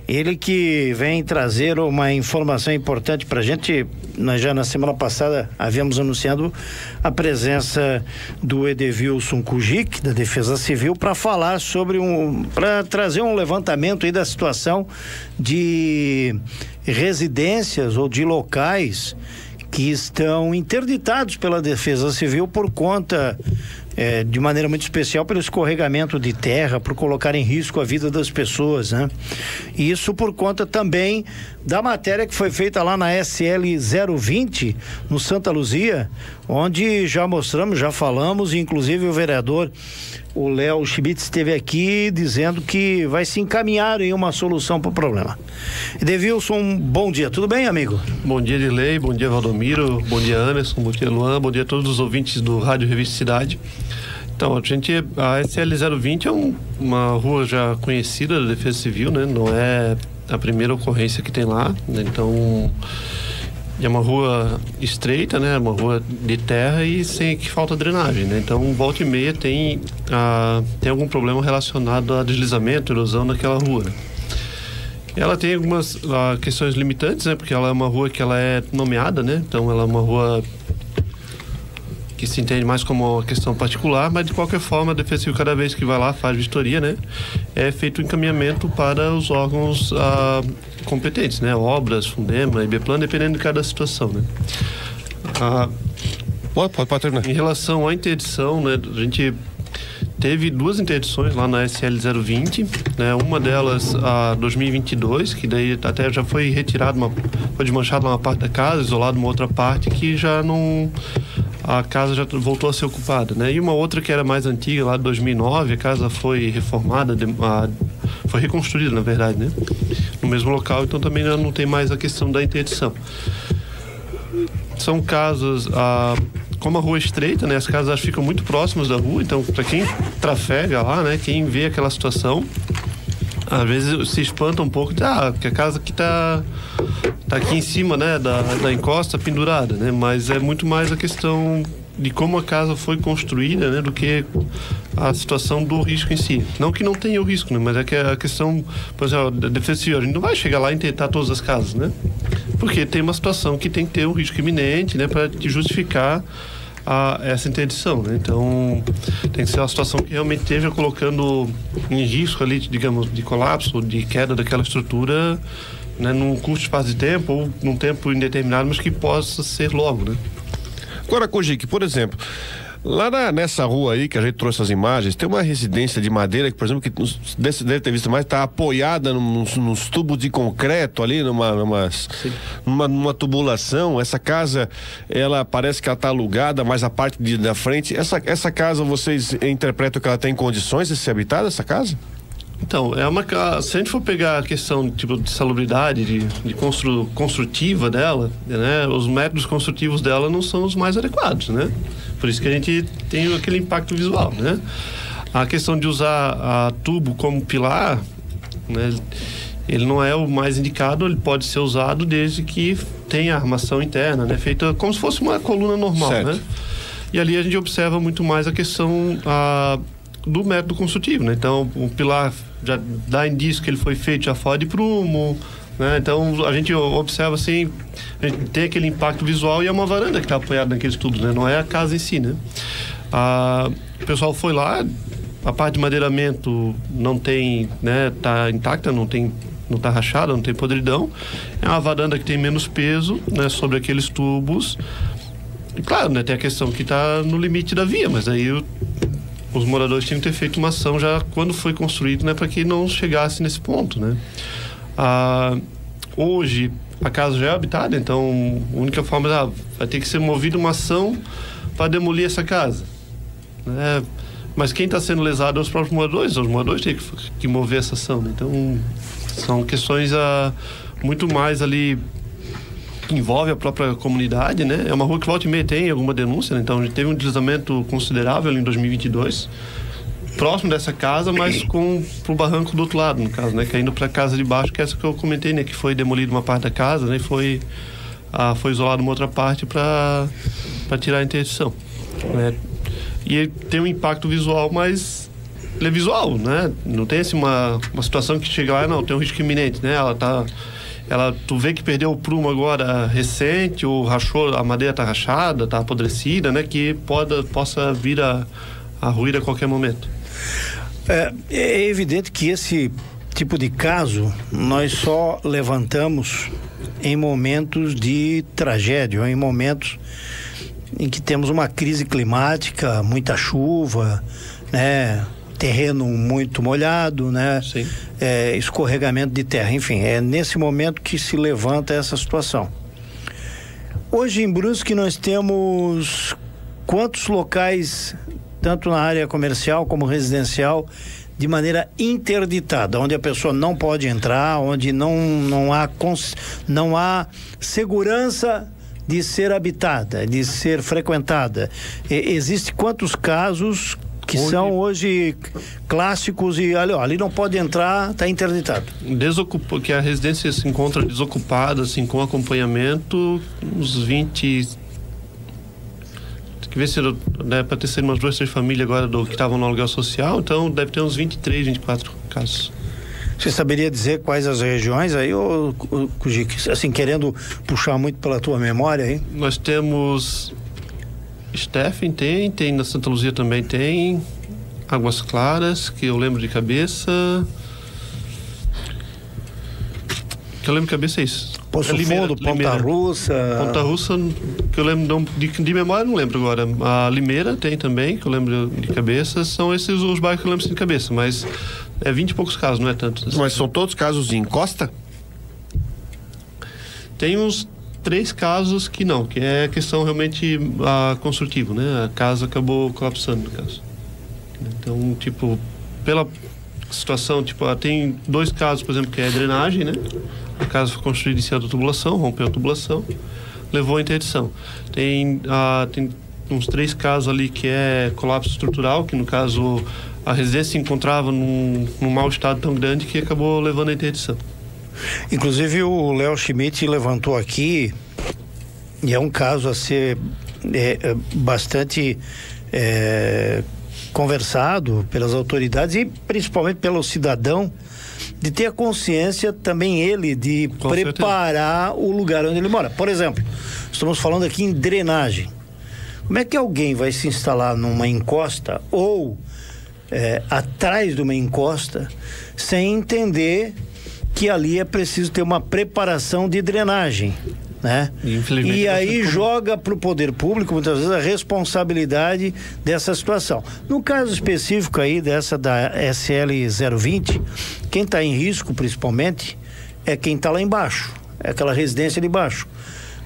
Ele que vem trazer uma informação importante para a gente. Nós já na semana passada havíamos anunciado a presença do Edevilson Kujic, da Defesa Civil, para falar sobre para trazer um levantamento aí da situação de residências ou de locais que estão interditados pela Defesa Civil por conta, de maneira muito especial, pelo escorregamento de terra, por colocar em risco a vida das pessoas, né? E isso por conta também da matéria que foi feita lá na SL 020, no Santa Luzia, onde já mostramos, já falamos, inclusive o vereador, o Léo Schmitz, esteve aqui dizendo que vai se encaminhar em uma solução para o problema. Edevilson, bom dia, tudo bem, amigo? Bom dia, Dilei, bom dia, Valdomiro, bom dia, Anderson, bom dia, Luan, bom dia a todos os ouvintes do Rádio Revista Cidade. Então, a SL 020 é uma rua já conhecida da Defesa Civil, né? Não é a primeira ocorrência que tem lá, né? Então, é uma rua estreita, né? Uma rua de terra e sem que falta drenagem, né? Então, volta e meia tem algum problema relacionado a deslizamento, erosão naquela rua, né? Ela tem algumas questões limitantes, né? Porque ela é uma rua que ela é nomeada, né? Então, ela é uma rua que se entende mais como uma questão particular, mas de qualquer forma a Defesa Civil, cada vez que vai lá, faz vistoria, né? É feito o encaminhamento para os órgãos competentes, né? Obras, Fundema, IBPLAN, dependendo de cada situação, né? Pode terminar. Em relação à interdição, né? A gente teve 2 interdições lá na SL 020, né? Uma delas a 2022, que daí até já foi retirado, foi desmanchada uma parte da casa, isolado uma outra parte que já não... A casa já voltou a ser ocupada, né? E uma outra que era mais antiga, lá de 2009, a casa foi reformada, foi reconstruída, na verdade, né? No mesmo local, então também já não tem mais a questão da interdição. São casas, como a rua é estreita, né? As casas ficam muito próximas da rua, então para quem trafega lá, né? Quem vê aquela situação, às vezes se espanta um pouco, que a casa que tá aqui em cima, né, da encosta pendurada, né? Mas é muito mais a questão de como a casa foi construída, né, do que a situação do risco em si. Não que não tenha o risco, né, mas é que a questão, por exemplo, da Defesa Civil, a gente não vai chegar lá e tentar todas as casas, né? Porque tem uma situação que tem que ter um risco iminente, né, para justificar essa interdição, né? Então tem que ser uma situação que realmente esteja colocando em risco ali, digamos, de colapso, de queda daquela estrutura, né, num curto espaço de tempo ou num tempo indeterminado, mas que possa ser logo, né? Agora, Kujic, por exemplo, lá nessa rua aí que a gente trouxe as imagens, tem uma residência de madeira que, por exemplo, que deve ter visto mais, está apoiada nos tubos de concreto ali, numa tubulação. Essa casa, ela parece que ela está alugada, mas a parte da frente, essa casa, vocês interpretam que ela tem condições de ser habitada, essa casa? Então, se a gente for pegar a questão tipo, de salubridade, de construtiva dela, né, os métodos construtivos dela não são os mais adequados, né? Por isso que a gente tem aquele impacto visual, né? A questão de usar a tubo como pilar, né, ele não é o mais indicado, ele pode ser usado desde que tenha armação interna, né, feita como se fosse uma coluna normal, certo, né? E ali a gente observa muito mais a questão do método construtivo, né? Então, o pilar já dá indício que ele foi feito já fora de prumo, né? Então, a gente observa assim, a gente tem aquele impacto visual e é uma varanda que está apoiada naqueles tubos, né? Não é a casa em si, né? O pessoal foi lá, a parte de madeiramento não tem, né? Tá intacta, não tá rachada, não tem podridão. É uma varanda que tem menos peso, né? Sobre aqueles tubos. E claro, né? Tem a questão que está no limite da via, mas aí os moradores tinham que ter feito uma ação já quando foi construído, né, para que não chegasse nesse ponto, né? Hoje a casa já é habitada, então a única forma vai ter que ser movida uma ação para demolir essa casa, né? Mas quem está sendo lesado é os próprios moradores têm que mover essa ação, né? Então são questões muito mais ali que envolve a própria comunidade, né? É uma rua que volta e meia tem alguma denúncia, né? Então a gente teve um deslizamento considerável em 2022, próximo dessa casa, mas pro barranco do outro lado, no caso, né? Caindo para a casa de baixo, que é essa que eu comentei, né? Que foi demolida uma parte da casa, né? E foi isolada uma outra parte para tirar a interdição, né? E tem um impacto visual, mas ele é visual, né? Não tem assim uma situação que chega lá, não, tem um risco iminente, né? Tu vê que perdeu o prumo agora recente, ou rachou, a madeira tá rachada, tá apodrecida, né? Que possa vir a ruir a qualquer momento. É evidente que esse tipo de caso nós só levantamos em momentos de tragédia, em momentos em que temos uma crise climática, muita chuva, né? Terreno muito molhado, né? Sim. Escorregamento de terra, enfim, é nesse momento que se levanta essa situação. Hoje em Brusque nós temos quantos locais, tanto na área comercial como residencial, de maneira interditada, onde a pessoa não pode entrar, onde não há segurança de ser habitada, de ser frequentada. Existe quantos casos que são hoje clássicos e ali não pode entrar, está interditado? Que a residência se encontra desocupada, assim, com acompanhamento, uns 20... Tem que ver se, né, para ter sido umas 2, 3 famílias agora que estavam no aluguel social, então deve ter uns 23, 24 casos. Você saberia dizer quais as regiões aí, ou assim, querendo puxar muito pela tua memória aí? Nós temos Steffen, tem na Santa Luzia também tem, Águas Claras, que eu lembro de cabeça. Que eu lembro de cabeça é isso. Poço Fundo, Ponta Russa. Ponta Russa, que eu lembro de memória, não lembro agora. A Limeira tem também, que eu lembro de cabeça. São esses os bairros que eu lembro de cabeça, mas é 20 e poucos casos, não é tanto. Mas são todos casos em costa? Tem uns 3 casos que não, que é questão realmente construtiva, né? A casa acabou colapsando, no caso. Então, tipo, pela situação, tipo, tem 2 casos, por exemplo, que é drenagem, né? A casa foi construída em cima da tubulação, rompeu a tubulação, levou à interdição. Tem uns 3 casos ali que é colapso estrutural, que no caso a residência se encontrava num mau estado tão grande que acabou levando à interdição. Inclusive o Léo Schmidt levantou aqui, e é um caso a ser bastante conversado pelas autoridades e principalmente pelo cidadão, de ter a consciência também ele de preparar o lugar onde ele mora. Por exemplo, estamos falando aqui em drenagem. Como é que alguém vai se instalar numa encosta ou atrás de uma encosta sem entender que ali é preciso ter uma preparação de drenagem, né? E aí joga para o poder público muitas vezes a responsabilidade dessa situação. No caso específico aí dessa da SL 020, quem está em risco principalmente é quem está lá embaixo, é aquela residência de baixo,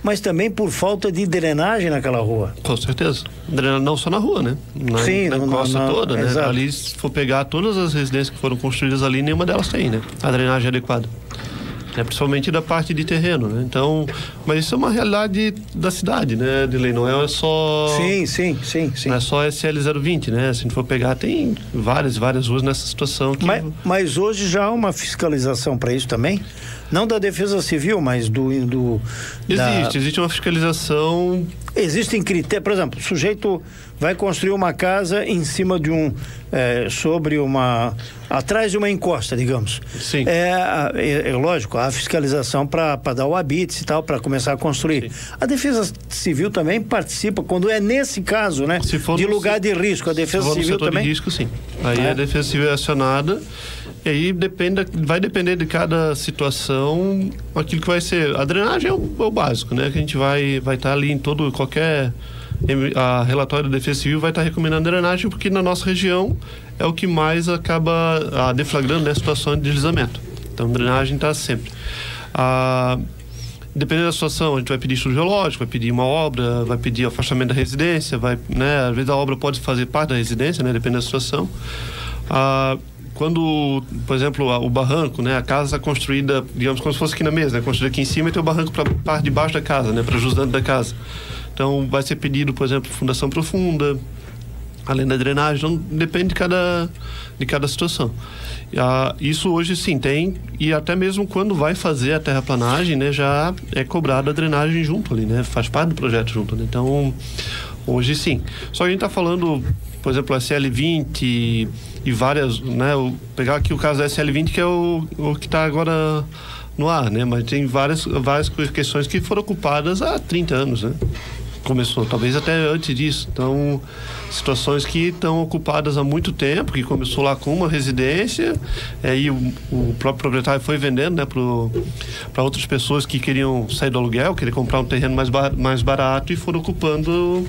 mas também por falta de drenagem naquela rua. Com certeza. Não só na rua, né? Na costa toda, né? Exato. Ali, se for pegar todas as residências que foram construídas ali, nenhuma delas tem, né? A drenagem adequada. Principalmente da parte de terreno, né? Então, mas isso é uma realidade da cidade, né, Dilei? Não é só... Sim. Não é só SL 020, né? Se a gente for pegar, tem várias ruas nessa situação. Mas hoje já há uma fiscalização para isso também? Não da Defesa Civil, mas Existe uma fiscalização. Existem critérios, por exemplo, o sujeito vai construir uma casa em cima de atrás de uma encosta, digamos. Sim. Lógico, há fiscalização para dar o habite e tal, para começar a construir. Sim. A Defesa Civil também participa, quando é nesse caso, né? De lugar de risco, a Defesa Civil também. De risco, sim. Aí a Defesa Civil é acionada. E aí vai depender de cada situação aquilo que vai ser. A drenagem é o básico, né? Que a gente vai estar ali em qualquer relatório da Defesa Civil vai estar recomendando drenagem, porque na nossa região é o que mais acaba deflagrando, né, a situação de deslizamento. Então, drenagem está sempre. Dependendo da situação, a gente vai pedir estudo geológico, vai pedir uma obra, vai pedir afastamento da residência, né? Às vezes a obra pode fazer parte da residência, né? Dependendo da situação. Quando, por exemplo, o barranco, né? A casa está construída, digamos, como se fosse aqui na mesa, né? Construída aqui em cima e tem o barranco para a parte de baixo da casa, né? Para ajustante da casa. Então, vai ser pedido, por exemplo, fundação profunda, além da drenagem. Então, depende de cada situação. Isso hoje, sim, tem. E até mesmo quando vai fazer a terraplanagem, né? Já é cobrada a drenagem junto ali, né? Faz parte do projeto junto, né? Então, hoje, sim. Só que a gente está falando... por exemplo, a SL20 e várias, né? Pegar aqui o caso da SL20, que é o que está agora no ar, né? Mas tem várias questões que foram ocupadas há 30 anos, né? Começou, talvez até antes disso. Então, situações que estão ocupadas há muito tempo, que começou lá com uma residência, aí o próprio proprietário foi vendendo, né, para outras pessoas que queriam sair do aluguel, queriam comprar um terreno mais barato e foram ocupando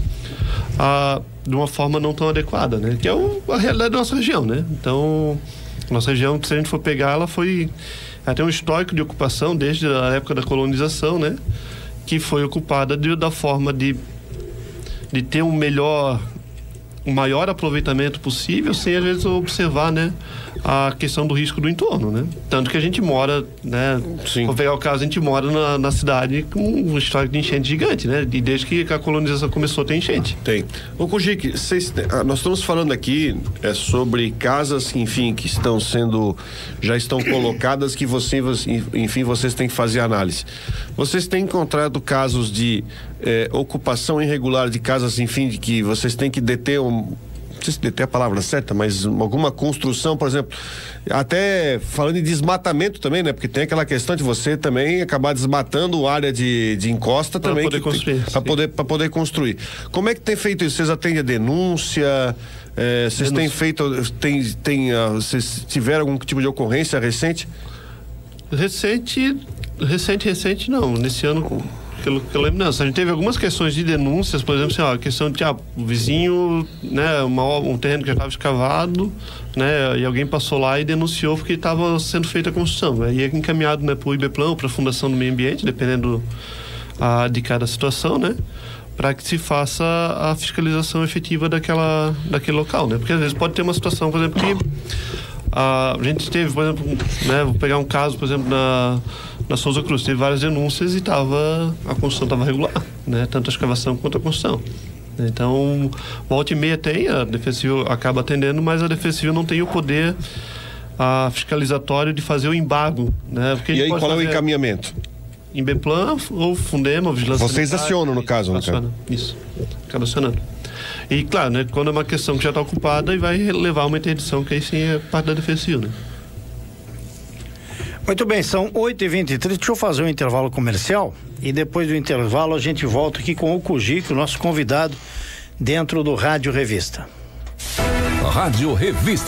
de uma forma não tão adequada, né? Que é a realidade da nossa região, né? Então, nossa região, se a gente for pegar, ela tem um histórico de ocupação desde a época da colonização, né? Que foi ocupada da forma de ter um maior aproveitamento possível, sem às vezes observar, né, a questão do risco do entorno, né? Tanto que a gente mora, né? Vou pegar o caso, a gente mora na cidade com um histórico de enchente gigante, né? E desde que a colonização começou a ter enchente. Tem. Ô Kujic, nós estamos falando aqui sobre casas, enfim, que já estão colocadas, que vocês têm que fazer análise. Vocês têm encontrado casos de ocupação irregular de casas, enfim, de que vocês têm que deter não sei se deter a palavra certa, mas alguma construção, por exemplo, até falando em desmatamento também, né? Porque tem aquela questão de você também acabar desmatando área de encosta pra também. Poder construir. Para poder construir. Como é que tem feito isso? Vocês atendem a denúncia? Vocês têm feito, vocês tiveram algum tipo de ocorrência recente? Recente não. Nesse ano, pelo que eu lembro, não. A gente teve algumas questões de denúncias, por exemplo, assim, a questão de o vizinho, né, um terreno que já estava escavado, né, e alguém passou lá e denunciou porque estava sendo feita a construção. Aí é encaminhado, né, para o IBPLAN ou para a Fundação do Meio Ambiente, dependendo de cada situação, né, para que se faça a fiscalização efetiva daquele local, né, porque às vezes pode ter uma situação, por exemplo, que a gente teve, por exemplo, né, vou pegar um caso, por exemplo, na Souza Cruz, teve várias denúncias e a construção estava regular, né, tanto a escavação quanto a construção. Então, volta e meia tem, a Defesa Civil acaba atendendo, mas a Defesa Civil não tem o poder fiscalizatório de fazer o embargo, né? Porque e aí qual é o encaminhamento? Em BPLAN ou Fundema, Vigilância Vocês acionam, no caso, né? Isso, acaba acionando. E claro, né, quando é uma questão que já está ocupada, e vai levar uma interdição, que aí sim é parte da Defesa Civil, né? Muito bem, são 8h23, deixa eu fazer um intervalo comercial e depois do intervalo a gente volta aqui com o Kujic, o nosso convidado dentro do Rádio Revista. Rádio Revista.